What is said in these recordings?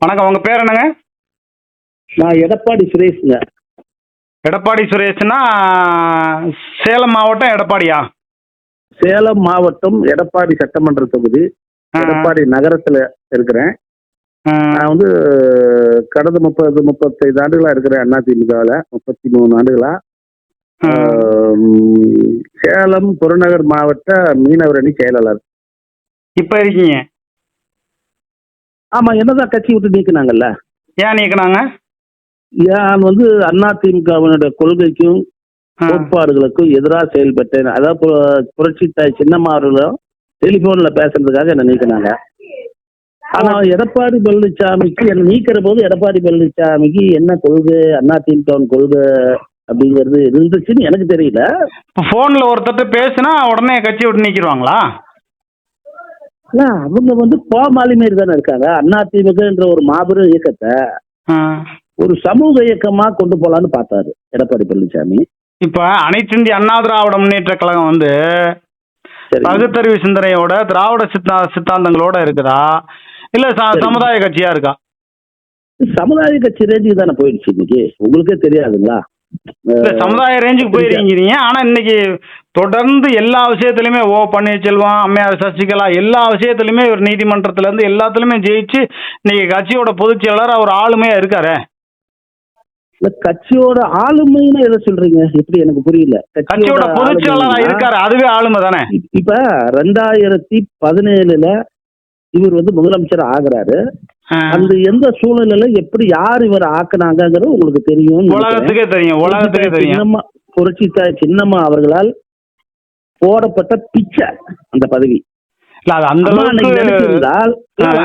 வணக்கம். உங்க பேர் என்னங்க? நான் எடப்பாடி சுரேஷ்ங்க. எடப்பாடி சுரேஷ்னா சேலம் மாவட்டம் எடப்பாடியா? சேலம் மாவட்டம் எடப்பாடி சட்டமன்ற தொகுதி, ஆ, எடப்பாடி நகரத்துல இருக்கிறேன். ஆ. நான் வந்து கடந்த 35 ஆண்டுகளா இருக்கிறேன் அதிமுகவில். 33 ஆண்டுகளா. ஆ. சேலம் புறநகர் மாவட்ட மீனவர் அணி செயலாளர். இப்ப இருக்கீங்க? ஆமா, என்னதான் கட்சி விட்டு நீக்கினாங்கல்ல. ஏன் நீக்கினாங்க? நான் வந்து அதிமுகவினுடைய கொள்கைக்கும் ஆ. கோட்பாடுகளுக்கும் எதிராக செயல்பட்டேன். அதாவது புரட்சி தாய் சின்னம்மா அவர்களும் டெலிபோன்ல பேசுறதுக்காக என்ன நீக்கினாங்க. ஆனா எடப்பாடி பழனிசாமிக்கு என்ன நீக்கிற போது எடப்பாடி பழனிசாமிக்கு என்ன கொள்கை, அதிமுக கொள்கை அப்படிங்கிறது இருந்துச்சுன்னு எனக்கு தெரியல. போன்ல ஒருத்தர் பேசினா உடனே கட்சி விட்டு நீக்கிடுவாங்களா? ஆனா, அவங்க வந்து கோமாளி மாரி தானே இருக்காங்க. அதிமுகன்ற ஒரு மாபெரும் இயக்கத்தை ஆ. ஒரு சமூக இயக்கமா கொண்டு போலான்னு பார்த்தாரு எடப்பாடி பழனிசாமி. இப்ப அனைத்து இந்திய அண்ணா திராவிட முன்னேற்ற கழகம் வந்து சரி, பகுத்தறிவு சிந்தனையோட திராவிட சித்தாந்தங்களோட இருக்குதா, இல்ல சரி. சமுதாய கட்சியா இருக்கா? சமுதாய கட்சி ரேஞ்சுக்கு தானே போயிடுச்சு இன்னைக்கு. உங்களுக்கே தெரியாதுங்களா? இல்ல, சமுதாய ரேஞ்சுக்கு போயிருக்கீங்க. ஆனா இன்னைக்கு தொடர்ந்து எல்லா விஷயத்திலுமே பன்னீர்செல்வம், அம்மையார் சசிகலா எல்லா விஷயத்திலுமே ஒரு நீதிமன்றத்துல இருந்து எல்லாத்துலயுமே ஜெயிச்சு இன்னைக்கு கட்சியோட பொதுச் செயலாளர் அவர் ஆளுமையா இருக்காரு. இல்ல, கட்சியோட ஆளுமைன்னு எதை சொல்றீங்க? எப்படி எனக்கு புரியல. கட்சியோட பொதுச் செயலாளரா ஆளுமைன்னா, இருக்காரு, அதுவே ஆளுமை தானே? இப்ப 2017 இவர் வந்து முதலமைச்சர் ஆகுறாரு. ஆ. அந்த எந்த சூழ்நிலையில எப்படி யார் இவர் ஆக்குனாங்கிறது உங்களுக்கு தெரியும். உலகத்துக்கே தெரியும், உலகத்துக்கே தெரியும். புரட்சி தாய் சின்னம்மா அவர்களால் போடப்பட்ட பிச்சை அந்த பதவி. இல்ல, அது அந்த அம்மா அன்னைக்கு அளவுக்கு நினைச்சிருந்தால்,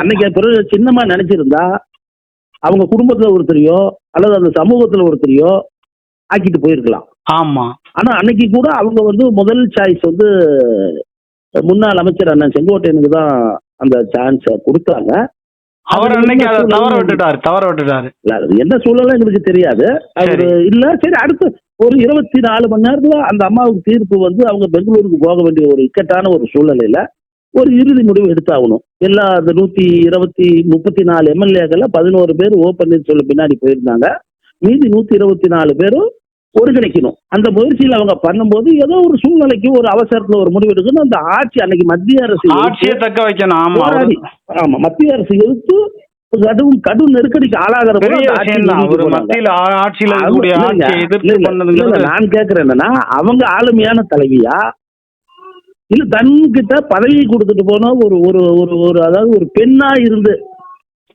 அன்னைக்கு சின்னம்மா நினைச்சிருந்தா அவங்க குடும்பத்துல ஒருத்தரையோ அல்லது அந்த சமூகத்துல ஒருத்தரையோ ஆக்கிட்டு போயிருக்கலாம். ஆமா. ஆனா அன்னைக்கு கூட அவங்க வந்து முதல் சாய்ஸ் வந்து முன்னாள் அமைச்சர் அண்ணன் செங்கோட்டையனுக்கு தான் அந்த சான்ஸ் கொடுத்தாங்க. அவர் அன்னைக்கு அதை தவற விட்டுட்டாரு. இல்ல, அது என்ன சூழலும் எங்களுக்கு தெரியாது. அவரு இல்ல, சரி, அடுத்து ஒரு 24 மணி நேரத்துல அந்த அம்மாவுக்கு தீர்ப்பு வந்து அவங்க பெங்களூருக்கு போக வேண்டிய ஒரு இக்கட்டான ஒரு சூழ்நிலையில ஒரு இறுதி முடிவு எடுத்தாகணும். எல்லா 134 எம்எல்ஏக்கள் 11 பேர் பன்னீர்செல்வம் பின்னாடி போயிருந்தாங்க. மீதி 124 பேரும் ஒருங்கிணைக்கணும். அந்த முயற்சியில் அவங்க பண்ணும்போது ஏதோ ஒரு சூழ்நிலைக்கு ஒரு அவசரத்துல ஒரு முடிவு எடுக்கணும். அந்த ஆட்சி அன்னைக்கு மத்திய அரசு ஆட்சியை தக்க வைக்கணும். ஆமா, ஆமா, மத்திய அரசு எடுத்து கடும் நெருக்கடிக்கு ஆளாகிற போது நான் கேட்கிறேன் என்னன்னா, அவங்க ஆளுமையான தலைவியா இல்ல தன்கிட்ட பதவி கொடுத்துட்டு போன ஒரு ஒரு ஒரு அதாவது ஒரு பெண்ணா இருந்து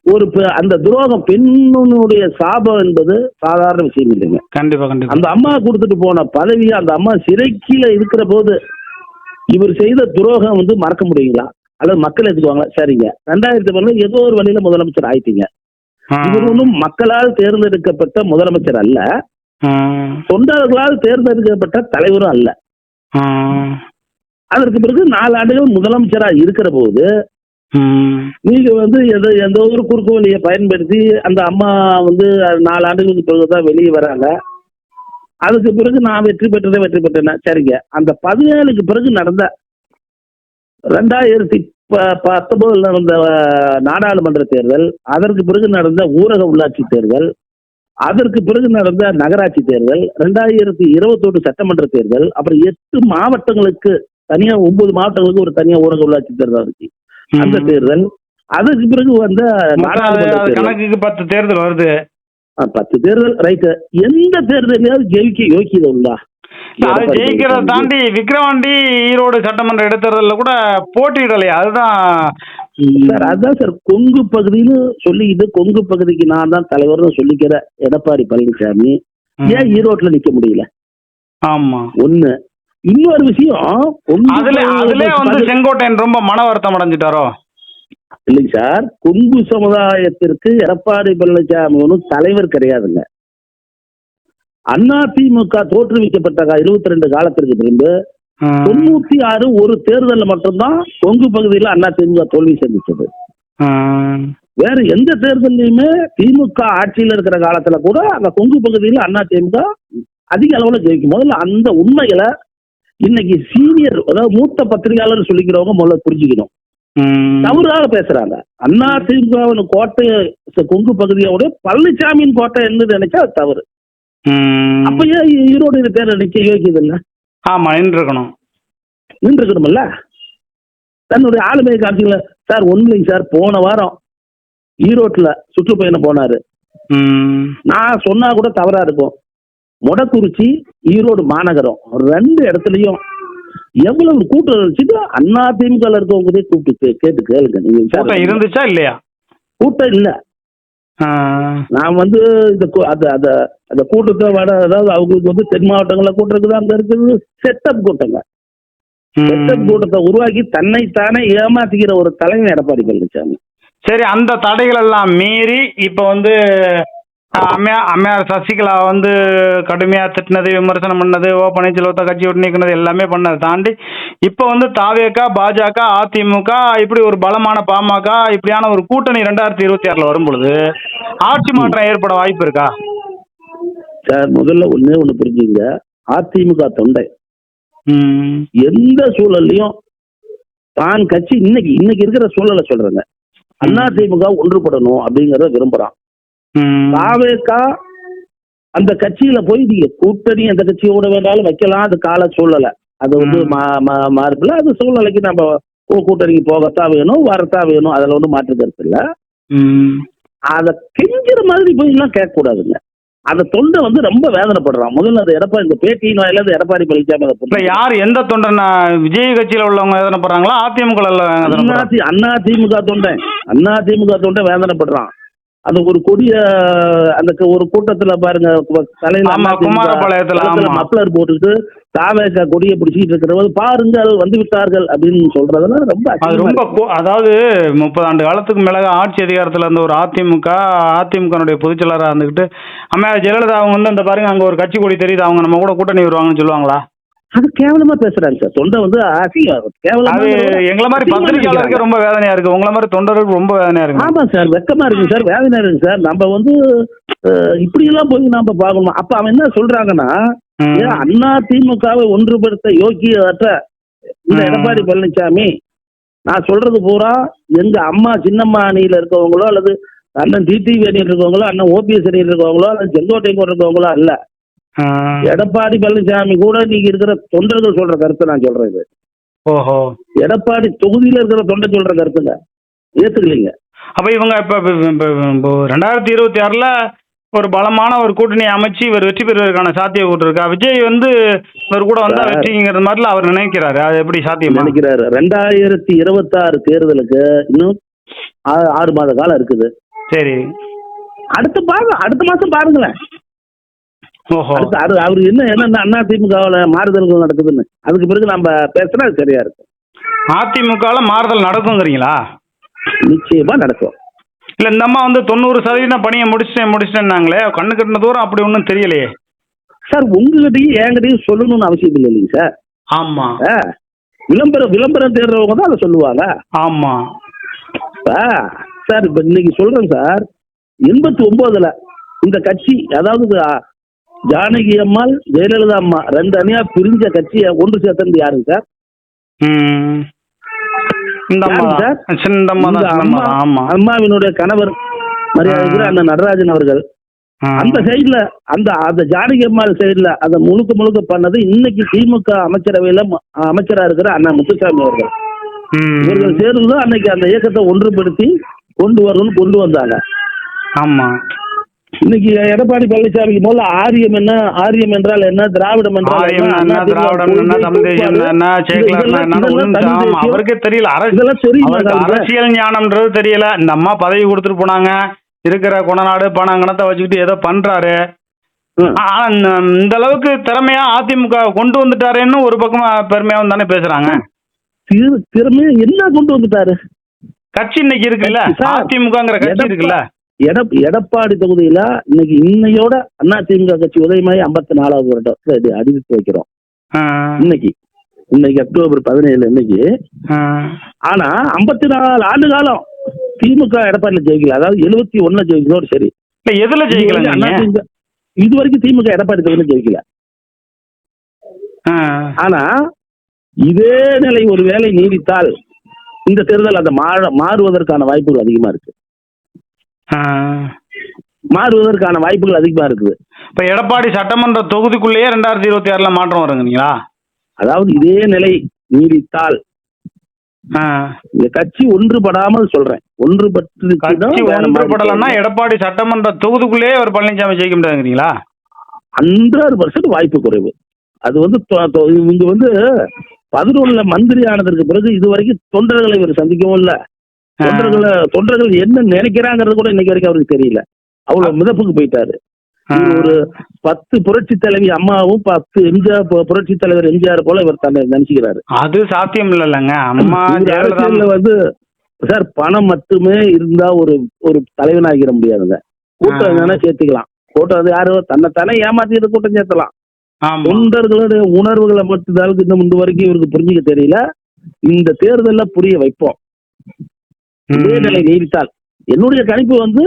ஒரு அந்த துரோகம், பெண்ணுடைய சாபம் என்பது சாதாரண விஷயம் இல்லைங்க. கண்டிப்பா கண்டிப்பா. அந்த அம்மா கொடுத்துட்டு போன பதவியை அந்த அம்மா சிறைக்கீழ இருக்கிற போது இவர் செய்த துரோகம் வந்து மறக்க முடியுங்களா? அல்லது மக்கள் எடுத்துக்குவாங்களா? சரிங்க, 2010 ஏதோ ஒரு வழியில முதலமைச்சர் ஆயிட்டீங்க. இவர் ஒன்றும் மக்களால் தேர்ந்தெடுக்கப்பட்ட முதலமைச்சர் அல்ல, தொண்டர்களால் தேர்ந்தெடுக்கப்பட்ட தலைவரும் அல்ல. அதற்கு பிறகு 4 ஆண்டுகள் முதலமைச்சரா இருக்கிற போது நீங்க வந்து எந்த ஒரு குறுக்கு வழியை பயன்படுத்தி அந்த அம்மா வந்து 4 ஆண்டுகளுக்கு பிறகுதான் வெளியே வராங்க. அதுக்கு பிறகு நான் வெற்றி பெற்றேன். சரிங்க, அந்த 17க்கு பிறகு நடந்த 2019 நடந்த நாடாளுமன்ற தேர்தல், அதற்கு பிறகு நடந்த ஊரக உள்ளாட்சி தேர்தல், அதற்கு பிறகு நடந்த நகராட்சி தேர்தல், 2021 சட்டமன்ற தேர்தல், அப்புறம் 8 மாவட்டங்களுக்கு தனியா 9 மாவட்டங்களுக்கு ஒரு தனியா ஊரக உள்ளாட்சி தேர்தல் இருந்துச்சு அந்த தேர்தல். அதற்கு பிறகு வந்த கணக்குக்கு 10 தேர்தல் வருது. 10 தேர்தல் ரைட்டு. எந்த தேர்தலையாவது ஜெயிக்க யோக்கியதை உள்ளா? ஜெயிக்கிறத தாண்டி விக்கிரவாண்டி ஈரோடு சட்டமன்ற இடைத்தேர்தலில் கூட போட்டியிடலையா? அதுதான் சார், அதுதான் சார் கொங்கு பகுதின்னு சொல்லிக்கிட்டு கொங்கு பகுதிக்கு நான் தான் தலைவர்னு சொல்லிக்கிற எடப்பாடி பழனிசாமி ஏன் ஈரோட்ல நிக்க முடியல? ஆமா, ஒண்ணு. இன்னொரு விஷயம், அதுல வந்து செங்கோட்டையன் ரொம்ப மன வருத்தம் அடைஞ்சிட்டாரோ? இல்லைங்க சார், கொங்கு சமுதாயத்திற்கு எடப்பாடி பழனிசாமி ஒன்றும் தலைவர் கிடையாதுங்க. அதிமுக தோற்றுவிக்கப்பட்ட 22 காலத்திற்கு பிறகு 96 ஒரு தேர்தலில் மட்டும்தான் கொங்கு பகுதியில் அதிமுக தோல்வி சந்திச்சது. வேற எந்த தேர்தலையுமே திமுக ஆட்சியில் இருக்கிற காலத்துல கூட அந்த கொங்கு பகுதியில் அதிமுக அதிக அளவுல ஜெயிக்கும். முதல்ல அந்த உண்மைகளை இன்னைக்கு சீனியர், அதாவது மூத்த பத்திரிகையாளர் சொல்லிக்கிறவங்க முதல்ல புரிஞ்சுக்கணும். தவறாக பேசுறாங்க. அண்ணா திமுக கோட்டை கொங்கு பகுதியோட பழனிசாமியின் கோட்டை என்று நினைச்சா அது தவறு. அப்ப ஏன் ஈரோடு தேர்தல் நிக்க யோகிக்குது இல்ல? ஆமா, நின்றுக்கணும் நின்றுக்கணும்ல. தன்னுடைய ஆளுமை காட்சிகள சார் ஒண்ணுலைங்க சார், போன வாரம் ஈரோட்டுல சுற்றுப்பயணம் போனாரு. நான் சொன்னா கூட தவறா இருக்கும். மொடக்குறிச்சி ஈரோடு மாநகரம் 2 இடத்துலயும் எவ்வளவு கூட்டம் வச்சுட்டு அண்ணா திமுக இருக்கவங்க கூப்பிட்டு கேட்டு கேளுங்க. நீங்க இருந்துச்சா இல்லையா? கூட்டம் இல்ல. நான் இந்த அந்த கூட்டத்தை அதாவது அவங்களுக்கு தென் மாவட்டங்கள்ல கூட்டம் இருக்குது, அங்க இருக்குது செட்டப் கூட்டங்க. செட்டப் கூட்டத்தை உருவாக்கி தன்னைத்தானே ஏமாத்திக்கிற ஒரு தலைமை எடப்பாடி பழனிசாமி. சரி, அந்த தடைகள் எல்லாம் மீறி இப்ப அம்மையார் சசிகலா கடுமையா திட்டினது, விமர்சனம் பண்ணது, பன்னீர்செல்வத்தை கட்சி விட்டு நீக்கினது எல்லாமே பண்ணதை தாண்டி இப்ப தாவேகா, பாஜக, அதிமுக இப்படி ஒரு பலமான பாமக இப்படியான ஒரு கூட்டணி 2026 வரும் பொழுது ஆட்சி மாற்றம் ஏற்பட வாய்ப்பு இருக்கா சார்? முதல்ல ஒண்ணு புரிஞ்சுங்க, அதிமுக தொண்டை எந்த சூழல்லையும் தான் கட்சி இன்னைக்கு இருக்கிற சூழலை சொல்றேங்க, அதிமுக ஒன்றுபடணும் அப்படிங்கறத விரும்புறான். தாவேகா அந்த கட்சியில போய் நீங்க கூட்டணி அந்த கட்சியோட வேண்டாலும் வைக்கலாம், அது கால சூழலை அது மாறுபல, அது சூழ்நிலைக்கு நம்ம கூட்டணிக்கு போகத்தான் வேணும், வரத்தான் வேணும், அதுல ஒன்றும் மாற்று கருத்து இல்ல. அதை கெஞ்சிற மாதிரி போய் எல்லாம் கேட்க கூடாதுங்க. அந்த தொண்டை ரொம்ப வேதனைப்படுறான். முதல்ல அது எடப்பாடி இந்த பேட்டியின் வாயில எடப்பாடி பழனிசாமி யார் எந்த தொண்டை? விஜய் கட்சியில உள்ளவங்க வேதனைப்படுறாங்களா, அதிமுக? அண்ணா திமுக தொண்டை வேதனைப்படுறான். அந்த ஒரு கொடிய அந்த ஒரு கூட்டத்துல பாருங்க, குமாரபாளையத்துல மப்ளர் போட்டுட்டு தாவேகா கொடியை பிடிச்சிட்டு இருக்கிறவங்க பாருங்க வந்து விட்டார்கள் அப்படின்னு சொல்றதெல்லாம் ரொம்ப அதாவது 30 ஆண்டு காலத்துக்கு மேலாக ஆட்சி அதிகாரத்துல இருந்த ஒரு அதிமுக பொதுச் செயலராக இருந்துகிட்டு அம்மையார் ஜெயலலிதா அவங்க அந்த பாருங்க அங்க ஒரு கட்சி கொடி தெரியுது, அவங்க நம்ம கூட கூட்டணி வருவாங்கன்னு சொல்லுவாங்களா? அது கேவலமா பேசுறாங்க சார். தொண்டை கேவலமா. எங்களை மாதிரி பத்திரிகையாளருக்கு ரொம்ப வேதனையா இருக்கு, உங்களை மாதிரி தொண்டருக்கு ரொம்ப வேதனையா இருக்கு. ஆமா சார், வெக்கமா இருக்கு சார், வேதனையா இருக்கு சார். நம்ம இப்படி எல்லாம் போய் நாம பார்க்கணும். அப்ப அவன் என்ன சொல்றாங்கன்னா, அண்ணா திமுகவை ஒன்றுபடுத்த யோக்கியற்ற இந்த எடப்பாடி பழனிசாமி, நான் சொல்றது பூரா எங்க அம்மா சின்னம்மா அணியில இருக்கவங்களோ அல்லது அண்ணன் டிடிவி அணியில் இருக்கவங்களோ, அண்ணன் ஓபிஎஸ் அணியில் இருக்கவங்களோ அல்லது செங்கோட்டை கூட இருக்கவங்களோ அல்ல. எடப்பாடி பழனிசாமி கூட நீங்க இருக்கிற தொண்டர்கள் சொல்ற கருத்தை நான் சொல்றேன். இது ஓஹோ, எடப்பாடி தொகுதியில இருக்கிற தொண்டை சொல்ற கருத்துங்க, ஏத்துக்கலீங்க. அப்ப இவங்க இப்ப 2026 ஒரு பலமான ஒரு கூட்டணி அமைச்சு இவர் வெற்றி பெறுவதற்கான சாத்தியம் இருக்கா? விஜய் இவர் கூட வந்தா வெற்றிங்கிற மாதிரில அவர் நினைக்கிறாரு, அது எப்படி சாத்தியம் நினைக்கிறாரு? 2026 தேர்தலுக்கு இன்னும் 6 மாத காலம் இருக்குது. சரி, அடுத்த மாசம் பாருங்களேன். அவரு என்ன அண்ணா திமுகவுல மாறுதல்கள் நடக்குதுன்னு அதுக்கு பிறகு நம்ம பேசுனா அது சரியா இருக்கும். அதிமுகல மாறுதல் நடக்குங்கிறீங்களா? நிச்சயமா நடக்கும். இல்ல இந்த அம்மா 90% பணியை முடிச்சிட்டேன்னாங்களே, கண்ணு கட்டின தூரம் அப்படி ஒன்றும் தெரியலையே சார். உங்ககிட்டயும் என்கிட்டயும் சொல்லணும்னு அவசியம் இல்லை இல்லைங்க சார். ஆமா, விளம்பரம் தேடுறவங்க தான் அதை சொல்லுவாங்க. ஆமா சார். இப்ப இன்னைக்கு சொல்றேன் சார், 89ல இந்த கட்சி, அதாவது ஜானகி அம்மாள் ஜெயலலிதா அம்மா 2 அணியா பிரிஞ்ச கட்சியை ஒன்று சேர்த்தது யாருங்க சார்? அம்மாவினுடைய கணவர் மரியாதை அண்ணன் நடராஜன் அவர்கள். அந்த சைட்ல அந்த ஜானகி அம்மாள் சைட்ல அதை முழுக்க பண்ணது இன்னைக்கு திமுக அமைச்சரவையில அமைச்சரா இருக்கிற அண்ணா முத்துசாமி அவர்கள். இவர்கள் சேர்ந்து அன்னைக்கு அந்த இயக்கத்தை ஒன்றுபடுத்தி கொண்டு வந்தாங்க. ஆமா, இன்னைக்கு எடப்பாடி பழனிசாமிக்கு முதல்ல ஆரியம் என்ன, ஆரியம் என்றால் என்ன, திராவிடம் என்றால் என்ன, அவருக்கே தெரியல. அரசியல் ஞானம்ன்றது தெரியல. இந்த அம்மா பதவி கொடுத்துட்டு போனாங்க, இருக்கிற கொடநாடு பணங்கணத்தை வச்சுக்கிட்டு ஏதோ பண்றாரு. இந்த அளவுக்கு திறமையா அதிமுக கொண்டு வந்துட்டாருன்னு ஒரு பக்கமா பெருமையாவும் தானே பேசுறாங்க. திறமையா என்ன கொண்டு வந்துட்டாரு? கட்சி இன்னைக்கு இருக்குல்ல, அதிமுகங்கிற கட்சி இருக்குல்ல. எடப்பாடி தொகுதியில இன்னையோட அதிமுக கட்சி உதயமாயி 54வது வருடம் அறிவித்து வைக்கிறோம். இன்னைக்கு அக்டோபர் 17 இன்னைக்கு. ஆனா 54 ஆண்டு காலம் திமுக எடப்பாடியில ஜெயிக்கல. அதாவது 71 ஜெயிக்கிறோம். சரி, எதுல ஜெயிக்கல? இது வரைக்கும் திமுக எடப்பாடி தொகுதியில ஜெயிக்கல. ஆனா இதே நிலை ஒரு வேளை நீடித்தால் இந்த தேர்தல் அந்த மாறுவதற்கான வாய்ப்புகள் அதிகமா இருக்கு. மாறுவதற்கான வாய்ப்புகள் அதிகமா இருக்குது. இப்ப எடப்பாடி சட்டமன்ற தொகுதிக்குள்ளேயே 2026ல மாற்றம் வருங்கீங்களா? அதாவது இதே நிலை நீடித்தால் இந்த கட்சி ஒன்றுபடாமல் சொல்றேன், ஒன்றுபடலன்னா எடப்பாடி சட்டமன்ற தொகுதிக்குள்ளேயே அவர் பழனிசாமி ஜெயிக்க முடியாதுங்கிறீங்களா? 100% வாய்ப்பு குறைவு. அது வந்து இவங்க வந்து 11ல மந்திரி ஆனதற்கு பிறகு இதுவரைக்கும் தொண்டர்களை இவர் சந்திக்கவும் இல்ல. தொண்டர்கள் என்ன நினைக்கிறாங்கிறது கூட இன்னைக்கு வரைக்கும் அவருக்கு தெரியல. அவ்வளவு மிதப்புக்கு போயிட்டாரு. ஒரு 10 புரட்சி தலைவி அம்மாவும் 10 எம்ஜிஆர் புரட்சி தலைவர் எம்ஜிஆர் போல இவர் தன்னை நினைச்சுக்கிறாரு. அது சாத்தியம் இல்லைங்க. அம்மா அரசியல்ல வந்து சார் பணம் மட்டுமே இருந்தா ஒரு தலைவனாகிற முடியாதுங்க. கூட்டம் என்னன்னா சேர்த்துக்கலாம். கூட்டம் அது யாரோ தன்னைத்தானே ஏமாத்திட்டு கூட்டம் சேர்த்தலாம். தொண்டர்களுடைய உணர்வுகளை மட்டும் இன்னும் இந்த வரைக்கும் இவருக்கு புரிஞ்சுக்க தெரியல. இந்த தேர்தல்ல புரிய வைப்போம். இதே நிலை நீடித்தால் என்னுடைய கணிப்பு வந்து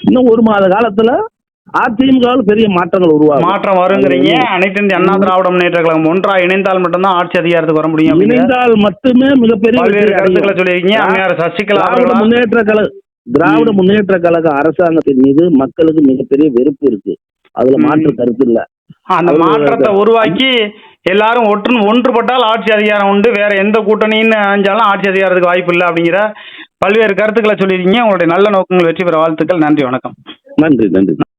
இன்னும் 1 மாத காலத்துல அதிமுகவில் பெரிய மாற்றம் வருங்கிறீங்க. அனைத்து இந்திய அண்ணா திராவிட முன்னேற்ற கழகம் ஒன்றா இணைந்தால் மட்டும்தான் ஆட்சி அதிகாரத்துக்கு வர முடியும். இணைந்தால் மட்டுமே மிகப்பெரிய கருத்துக்களை சொல்லியிருக்கீங்க. அம்மையார் சசிகலா திராவிட முன்னேற்ற கழக அரசாங்கத்தின் மீது மக்களுக்கு மிகப்பெரிய வெறுப்பு இருக்கு. அதுல மாற்று கருத்து இல்ல. அந்த மாற்றத்தை உருவாக்கி எல்லாரும் ஒன்றுபட்டால் ஆட்சி அதிகாரம் உண்டு. வேற எந்த கூட்டணின்னு அஞ்சாலும் ஆட்சி அதிகாரத்துக்கு வாய்ப்பு இல்லை அப்படிங்கிற பல்வேறு கருத்துக்களை சொல்லியிருக்கீங்க. உங்களுடைய நல்ல நோக்கங்கள் வெற்றி பெற வாழ்த்துக்கள். நன்றி, வணக்கம். நன்றி.